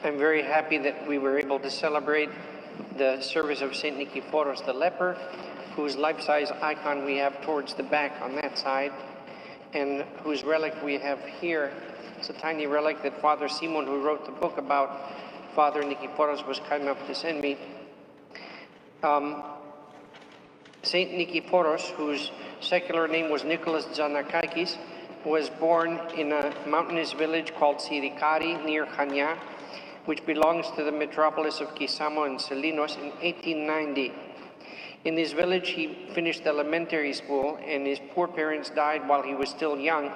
I'm very happy that we were able to celebrate the service of St. Nikephoros the Leper, whose life-size icon we have towards the back on that side, and whose relic we have here. It's a tiny relic that Father Simon, who wrote the book about Father Nikephoros, was kind enough to send me. St. Nikephoros, whose secular name was Nicholas Zanakakis, was born in a mountainous village called Sirikari near Chania, which belongs to the metropolis of Kisamo and Salinos, in 1890. In this village, he finished elementary school, and his poor parents died while he was still young.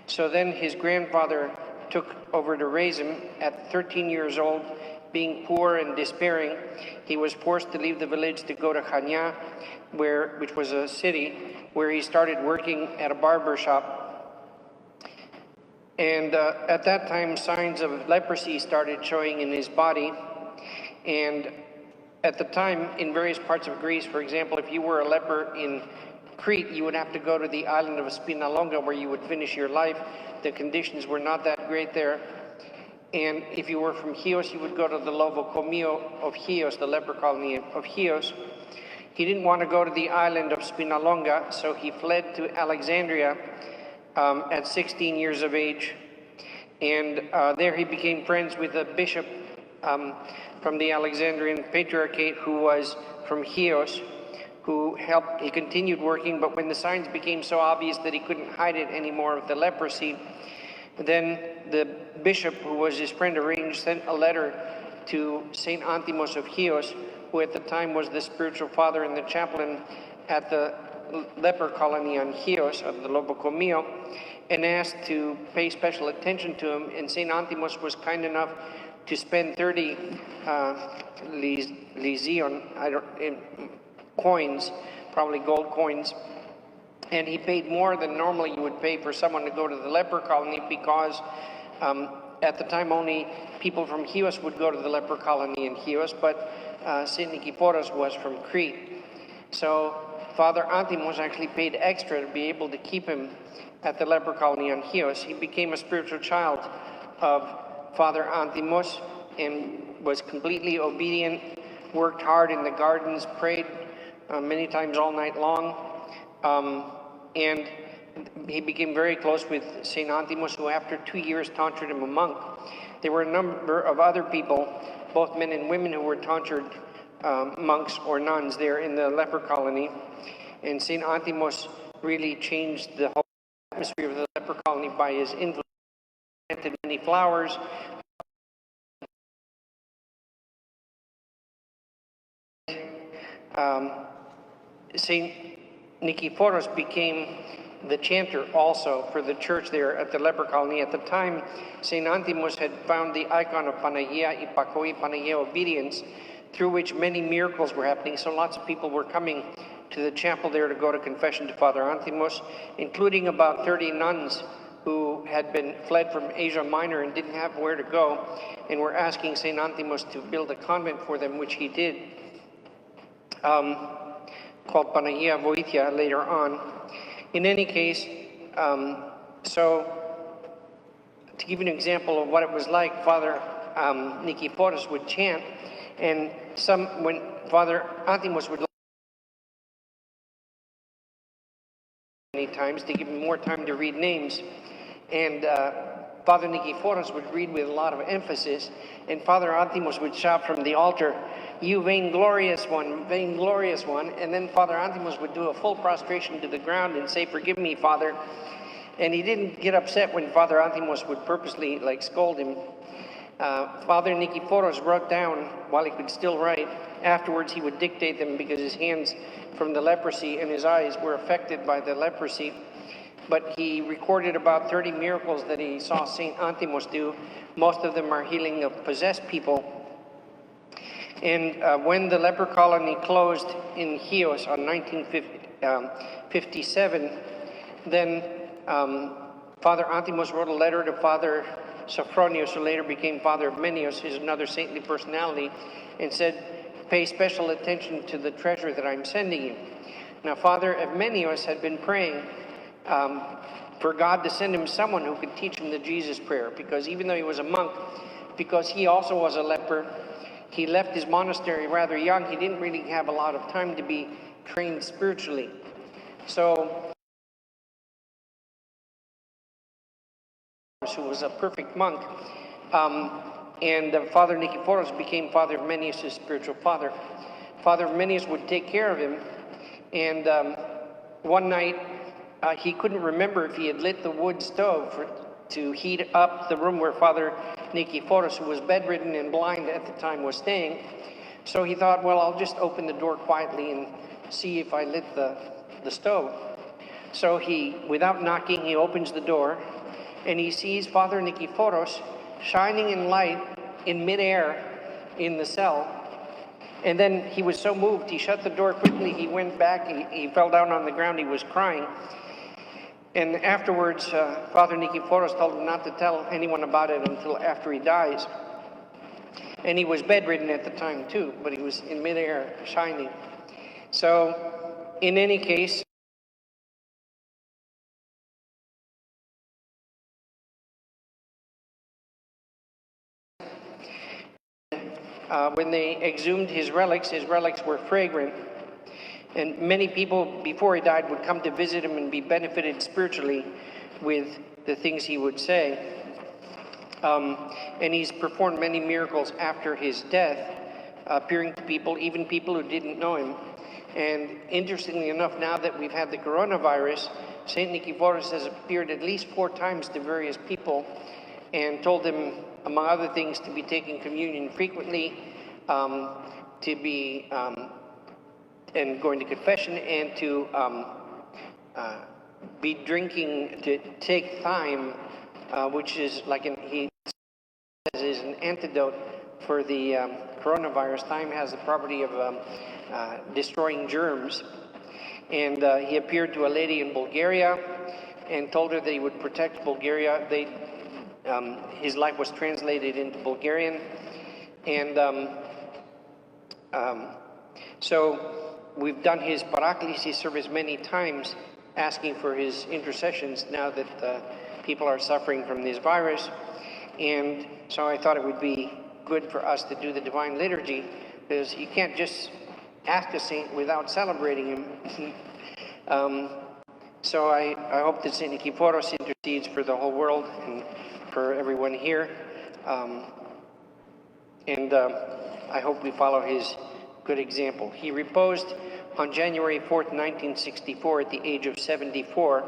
So then his grandfather took over to raise him. At 13 years old, being poor and despairing, he was forced to leave the village to go to Chania, which was a city, where he started working at a barber shop. And at that time, signs of leprosy started showing in his body. And at the time, in various parts of Greece, for example, if you were a leper in Crete, you would have to go to the island of Spinalonga, where you would finish your life. The conditions were not that great there. And if you were from Chios, you would go to the Lovocomio of Chios, the leper colony of Chios. He didn't want to go to the island of Spinalonga, so he fled to Alexandria at 16 years of age. And there he became friends with a bishop from the Alexandrian Patriarchate, who was from Chios, who helped. He continued working, but when the signs became so obvious that he couldn't hide it anymore of the leprosy, then the bishop, who was his friend, sent a letter to St. Antimos of Chios, who at the time was the spiritual father and the chaplain at the leper colony on Chios of the Lovocomio, and asked to pay special attention to him. And St. Antimos was kind enough to spend 30 lysion, coins, probably gold coins, and he paid more than normally you would pay for someone to go to the leper colony, because at the time only people from Chios would go to the leper colony in Chios, but St. Nikephoros was from Crete. So Father Antimos actually paid extra to be able to keep him at the leper colony on Chios. He became a spiritual child of Father Antimos and was completely obedient, worked hard in the gardens, prayed many times all night long, and he became very close with St. Antimos, who after 2 years tonsured him a monk. There were a number of other people, both men and women, who were tonsured monks or nuns there in the leper colony. And St. Antimos really changed the whole atmosphere of the leper colony by his influence. He planted many flowers. St. Nikephoros became the chanter also for the church there at the leper colony. At the time, St. Antimos had found the icon of Panagia Ipakoi, Panagia obedience, through which many miracles were happening. So lots of people were coming to the chapel there to go to confession to Father Antimos, including about 30 nuns who had been fled from Asia Minor and didn't have where to go, and were asking St. Antimos to build a convent for them, which he did, called Panagia Voithia later on. In any case, so to give you an example of what it was like, Father Nikephoros would chant, and when Father Antimos would many times to give him more time to read names, and Father Nikephoros would read with a lot of emphasis, and Father Antimos would shout from the altar, "You vainglorious one, vainglorious one," and then Father Antimos would do a full prostration to the ground and say, "Forgive me, Father." And he didn't get upset when Father Antimos would purposely scold him. Father Nikephoros wrote down, while he could still write, afterwards he would dictate them because his hands from the leprosy and his eyes were affected by the leprosy. But he recorded about 30 miracles that he saw St. Antimos do. Most of them are healing of possessed people. And when the leper colony closed in Chios on 1957, then Father Antimos wrote a letter to Father Sophronius, who later became Father Evmenios, who's another saintly personality, and said, "Pay special attention to the treasure that I'm sending you." Now, Father Evmenios had been praying for God to send him someone who could teach him the Jesus prayer, because even though he was a monk, because he also was a leper. He left his monastery rather young. He didn't really have a lot of time to be trained spiritually. So, who was a perfect monk, and Father Nikephoros became Father Arminius' spiritual father. Father Arminius would take care of him, and one night he couldn't remember if he had lit the wood stove to heat up the room where Father Nikephoros, who was bedridden and blind at the time, was staying. So he thought, well, I'll just open the door quietly and see if I lit the stove. So he, without knocking, he opens the door, and he sees Father Nikephoros shining in light in midair in the cell. And then he was so moved, he shut the door quickly, he went back, he fell down on the ground, he was crying. And afterwards, Father Nikephoros told him not to tell anyone about it until after he dies. And he was bedridden at the time too, but he was in midair shining. So, in any case, when they exhumed his relics were fragrant. And many people, before he died, would come to visit him and be benefited spiritually with the things he would say. And he's performed many miracles after his death, appearing to people, even people who didn't know him. And interestingly enough, now that we've had the coronavirus, Saint Nikephoros has appeared at least 4 times to various people and told them, among other things, to be taking communion frequently, to be and going to confession, and to be drinking, to take thyme, which is like he says is an antidote for the coronavirus. Thyme has the property of destroying germs. And he appeared to a lady in Bulgaria and told her that he would protect Bulgaria. His life was translated into Bulgarian. And so we've done his Paraklesis service many times, asking for his intercessions now that people are suffering from this virus. And so I thought it would be good for us to do the Divine Liturgy, because you can't just ask a saint without celebrating him. So I hope that Saint Nikephoros intercedes for the whole world and for everyone here. I hope we follow his good example. He reposed on January 4th, 1964 at the age of 74.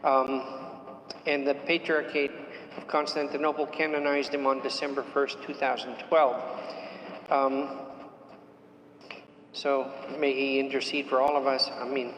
And the Patriarchate of Constantinople canonized him on December 1st, 2012. So may he intercede for all of us. Amen.